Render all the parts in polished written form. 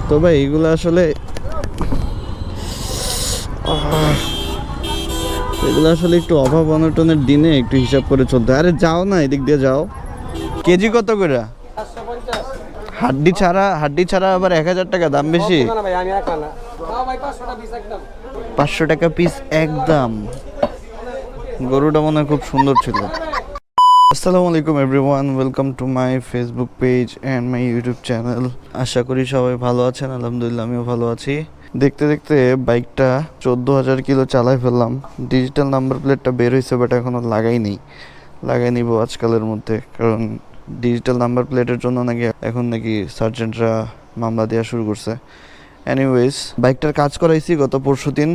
তো ভাই এগুলো আসলে একটু অভাব অনটনের দিনে একটু হিসাব করে চলতে। আরে যাও না, এদিক দিয়ে যাও। কেজি কত করে? হাড্ডি ছাড়া আবার 1000 টাকা দাম বেশি। 500 টাকা পিস একদম। গরুটা মনে হয় খুব সুন্দর ছিল। আসসালামু আলাইকুম everyone, welcome to my Facebook page and my YouTube channel. আশা করি সবাই ভালো আছেন। আলহামদুলিল্লাহ আমিও ভালো আছি। দেখতে দেখতে বাইকটা 14,000 কিলো চালায় ফেললাম। ডিজিটাল নাম্বার প্লেটটা বের হয়েছে, বাট এখনও লাগাই নিব আজকালের মধ্যে, কারণ ডিজিটাল নাম্বার প্লেটের জন্য এখন নাকি সার্জেন্টরা মামলা দেওয়া শুরু করছে। এনিওয়েজ, বাইকটার কাজ করাইছি গত পরশুদিন।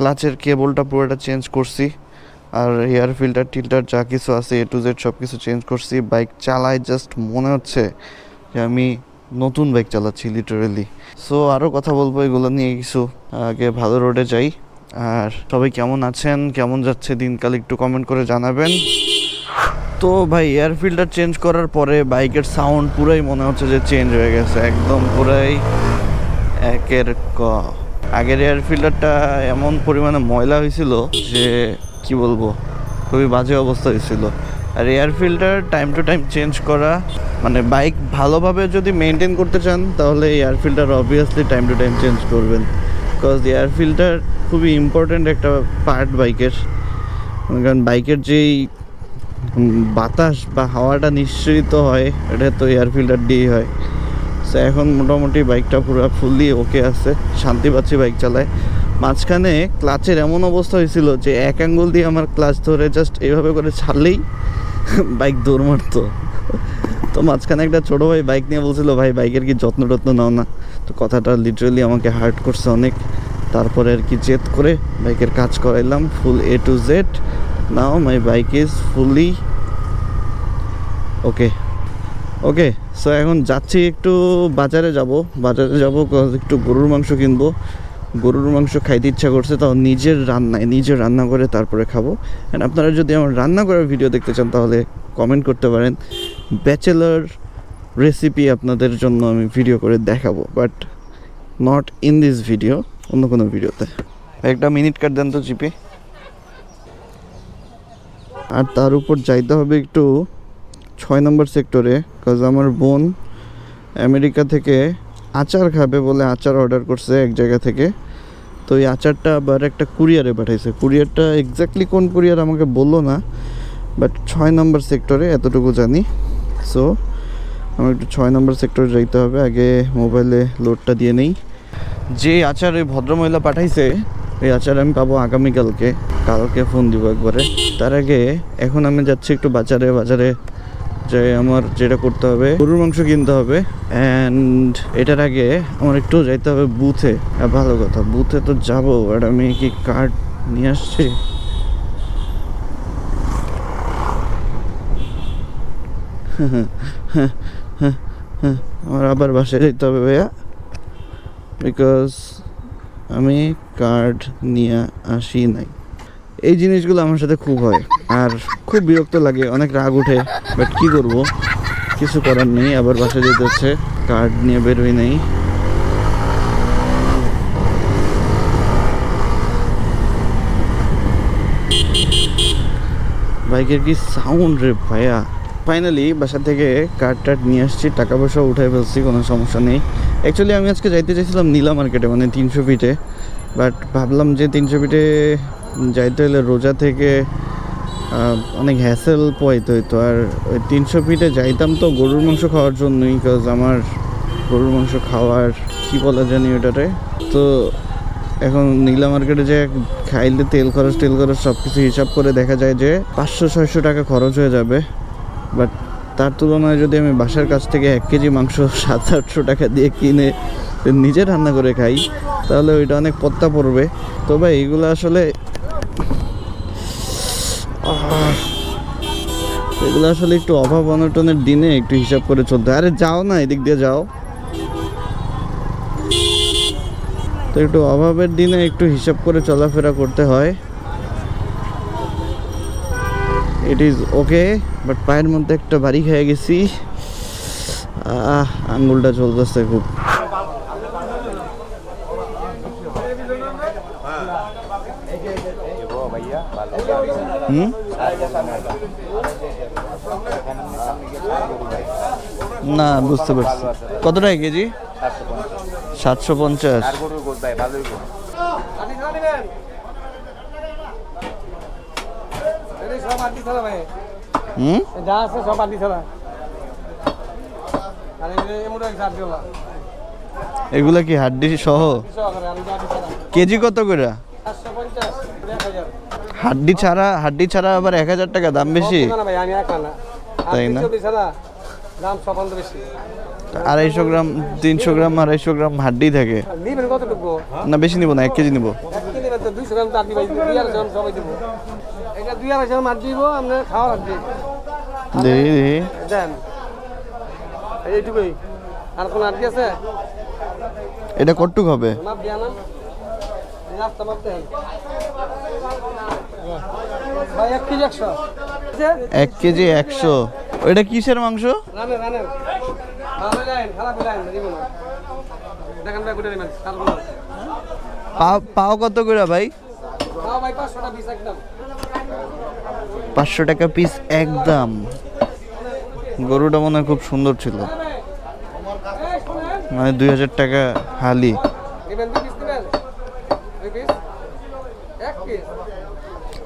ক্লাচের কেবলটা পুরোটা চেঞ্জ করছি, আর এয়ার ফিল্টার যা কিছু আছে A to Z সব কিছু চেঞ্জ করছি। বাইক চালায় জাস্ট মনে হচ্ছে যে আমি নতুন বাইক চালাচ্ছি লিটারেলি। সো আরও কথা বলবো এগুলো নিয়ে কিছু। আগে ভালো রোডে যাই। আর সবাই কেমন আছেন, কেমন যাচ্ছে দিনকাল, একটু কমেন্ট করে জানাবেন। তো ভাই, এয়ার ফিল্টার চেঞ্জ করার পরে বাইকের সাউন্ড পুরাই মনে হচ্ছে যে চেঞ্জ হয়ে গেছে, একদম পুরাই একের ক। আগের এয়ার ফিল্টারটা এমন পরিমাণে ময়লা হয়েছিল যে কি বলবো, খুবই বাজে অবস্থা হয়েছিল। আর air filter time to time change করা, মানে বাইক ভালোভাবে যদি মেনটেন করতে চান তাহলে air filter obviously time to time change করবেন, বিকজ এয়ার ফিল্টার খুবই ইম্পর্ট্যান্ট একটা পার্ট বাইকের। কারণ বাইকের যেই বাতাস বা হাওয়াটা নিঃসৃত হয়, এটা তো এয়ার ফিল্টার দিয়েই হয়। সো এখন মোটামুটি বাইকটা পুরো ফুললি ওকে আছে, শান্তি পাচ্ছি বাইক চালায়। মাঝখানে ক্লাচের এমন অবস্থা হয়েছিল যে এক আঙ্গুল দিয়ে আমার ক্লাচ ধরে জাস্ট এইভাবে করে ছাড়লেই বাইক দৌড় মারতো। তো মাঝখানে একটা ছোটো ভাই বাইক নিয়ে বলছিল, ভাই বাইকের কি যত্ন নাও না। তো কথাটা লিটারালি আমাকে হার্ট করছে অনেক। তারপরে আর কি জেদ করে বাইকের কাজ করাইলাম ফুল A to Z। Now my bike is fully okay. So এখন যাচ্ছি, একটু বাজারে যাব একটু গরুর মাংস কিনবো। গরুর মাংস খাইতে ইচ্ছা করছে, তাও নিজে রান্না করে তারপরে খাবো। অ্যান্ড আপনারা যদি আমার রান্না করার ভিডিও দেখতে চান তাহলে কমেন্ট করতে পারেন। ব্যাচেলার রেসিপি আপনাদের জন্য আমি ভিডিও করে দেখাবো, but not in this video, অন্য কোনো ভিডিওতে। একটা মিনিট কাট দেন তো জিপে। আর তার উপর যাইতে হবে একটু 6 নম্বর সেক্টরে, কাজ আমার বোন আমেরিকা থেকে আচার খাবে বলে আচার অর্ডার করছে এক জায়গা থেকে। তো এই আচারটা আবার একটা কুরিয়ারে পাঠাইছে। কুরিয়ারটা এক্স্যাক্টলি কোন কুরিয়ার আমাকে বললো না, বাট 6 নম্বর সেক্টরে এতটুকু জানি। সো আমার একটু 6 নম্বর সেক্টরে যাইতে হবে। আগে মোবাইলে লোডটা দিয়ে নেই। যে আচার ওই ভদ্রমহিলা পাঠাইছে, এই আচার আমি পাবো কালকে ফোন দিব একবারে। তার আগে এখন আমি যাচ্ছি একটু বাজারে যে আমার যেটা করতে হবে, গরুর মাংস কিনতে হবে। অ্যান্ড এটার আগে আমার একটু যাইতে হবে বুথে। ভালো কথা, বুথে তো যাবো, আর আমি কি কার্ড নিয়ে আসছি? আমার আবার বাসায় যেতে হবে ভাইয়া, বিকজ আমি কার্ড নিয়ে আসি নাই। এই জিনিসগুলো আমার সাথে খুব হয়, আর খুব বিরক্ত লাগে, অনেক রাগ উঠে। বাট কী করবো, কিছু করার নেই। আবার বাসায় যেতে হচ্ছে, কার্ড নিয়ে বেরোই নাই। বাইকের কি সাউন্ড রে ভাইয়া। ফাইনালি বাসা থেকে কার্ড নিয়ে আসছি, টাকা পয়সা উঠাই ফেলছি, কোনো সমস্যা নেই। অ্যাকচুয়ালি আমি আজকে যাইতে চাইছিলাম নীলা মার্কেটে, মানে 300 ফিটে। বাট ভাবলাম যে 300 ফিটে যাইতে হলে রোজা থেকে অনেক হ্যাসেল পোয়াইতে হইতো। আর ওই 300 ফিটে যাইতাম তো গরুর মাংস খাওয়ার জন্যই, বিকজ আমার গরুর মাংস খাওয়ার কী বলা জানি ওটাতে। তো এখন নীলা মার্কেটে যে খাইলে তেল খরচ সব কিছু হিসাব করে দেখা যায় যে 500-600 টাকা খরচ হয়ে যাবে। বাট তার তুলনায় যদি আমি বাসার কাছ থেকে 1 কেজি মাংস 700-800 টাকা দিয়ে কিনে নিজে রান্না করে খাই, তাহলে ওইটা অনেক পত্তা পড়বে। তো ভাই এগুলো আসলে একটু অভাব অনটনের দিনে একটু হিসাব করে চলতে। আরে যাও না, এদিক দিয়ে যাও। তো একটু অভাবের দিনে একটু হিসাব করে চলাফেরা করতে হয়। ইট ইজ ওকে, বাট পায়ের মধ্যে একটা বাড়ি খেয়ে গেছি। আঙ্গুলটা চলতেছে খুব। হুম, না বুঝতে পারছি। কত টাকা কেজি? 750। হুম, এগুলা কি হাড্ডি সহ? কেজি কত করে? হাড্ডি ছাড়া আবার 1000 টাকা দাম বেশি, তাই না? 250 গ্রাম 300 গ্রাম 250 গ্রাম হাড্ডি থাকে না, বেশি নিব না, 1 কেজি নিব। এটা কটুক হবে? 1 কেজি 100। এটা কিসের মাংস? পাও কত করে ভাই? 500 টাকা পিস একদম। গরুটা মনে হয় খুব সুন্দর ছিল, মানে 2000 টাকা হালি।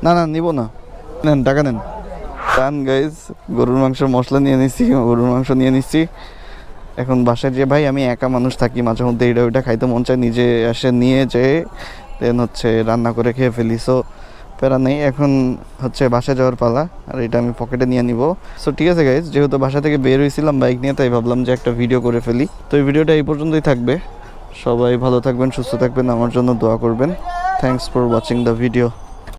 না না নিব না, নেন টাকা নেন। টান গাইজ, গরুর মাংসের মশলা নিয়ে নিচ্ছি, গরুর মাংস নিয়ে নিচ্ছি। এখন বাসায় যে ভাই আমি একা মানুষ থাকি, মাঝে মধ্যে এটা ওইটা খাইতে মন চায়, নিজে এসে নিয়ে যেয়ে দেন হচ্ছে রান্না করে খেয়ে ফেলি। সো প্যারা নেই, এখন হচ্ছে বাসায় যাওয়ার পালা, আর এটা আমি পকেটে নিয়ে নিব। সো ঠিক আছে গাইজ, যেহেতু বাসা থেকে বের হয়েছিলাম বাইক নিয়ে, তাই ভাবলাম যে একটা ভিডিও করে ফেলি। তো এই ভিডিওটা এই পর্যন্তই থাকবে। সবাই ভালো থাকবেন, সুস্থ থাকবেন, আমার জন্য দোয়া করবেন। Thanks for watching the video.